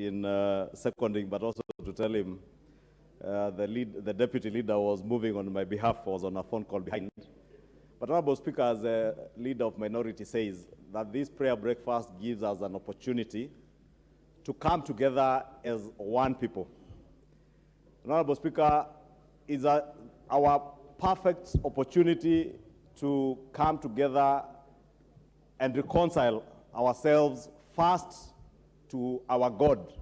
in seconding, but also to tell him the deputy leader was moving on my behalf, was on a phone call behind. But Honorable Speaker, as the leader of minority says, that this prayer breakfast gives us an opportunity to come together as one people. Honorable Speaker, is our perfect opportunity to come together and reconcile ourselves first to our God.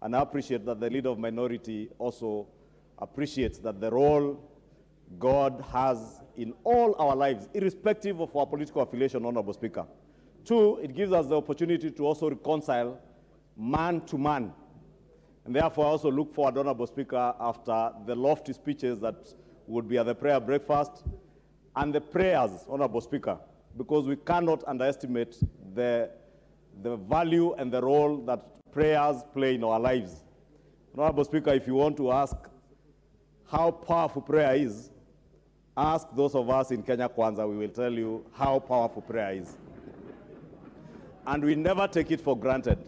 And I appreciate that the leader of minority also appreciates that the role God has in all our lives, irrespective of our political affiliation, Honorable Speaker. Two, it gives us the opportunity to also reconcile man to man. And therefore, I also look forward, Honorable Speaker, after the lofty speeches that would be at the prayer breakfast and the prayers, Honorable Speaker, because we cannot underestimate the value and the role that prayers play in our lives. Honorable Speaker, if you want to ask how powerful prayer is, ask those of us in Kenya Kwanza. We will tell you how powerful prayer is. And we never take it for granted.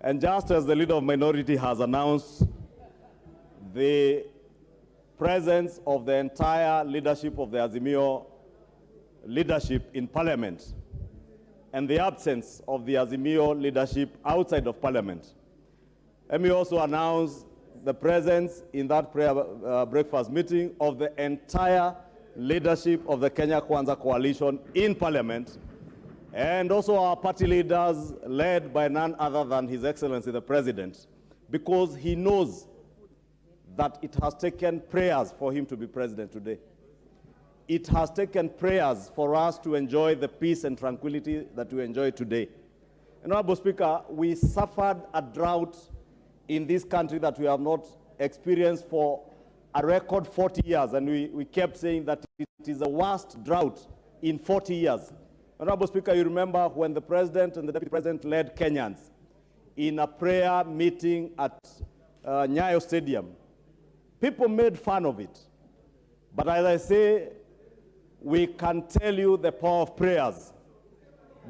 And just as the leader of minority has announced the presence of the entire leadership of the Azimio leadership in Parliament and the absence of the Azimio leadership outside of Parliament, let me also announce the presence in that prayer breakfast meeting of the entire leadership of the Kenya Kwanza coalition in Parliament, and also our party leaders led by none other than His Excellency the President, because he knows that it has taken prayers for him to be president today. It has taken prayers for us to enjoy the peace and tranquility that we enjoy today. And Honorable Speaker, we suffered a drought in this country that we have not experienced for a record 40 years, and we kept saying that it is the worst drought in 40 years. Honorable Speaker, you remember when the President and the Deputy President led Kenyans in a prayer meeting at Nyayo Stadium. People made fun of it. But as I say, we can tell you the power of prayers,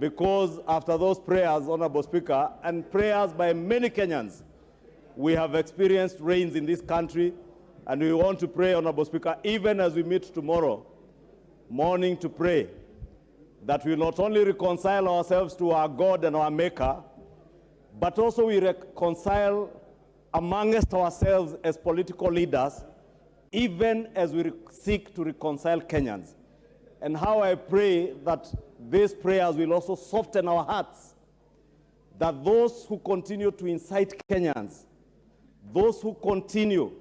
because after those prayers, Honorable Speaker, and prayers by many Kenyans, we have experienced rains in this country, and we want to pray, Honorable Speaker, even as we meet tomorrow morning to pray, that we not only reconcile ourselves to our God and our Maker, but also we reconcile amongst ourselves as political leaders, even as we seek to reconcile Kenyans. And how I pray that these prayers will also soften our hearts, that those who continue to incite Kenyans, those who continue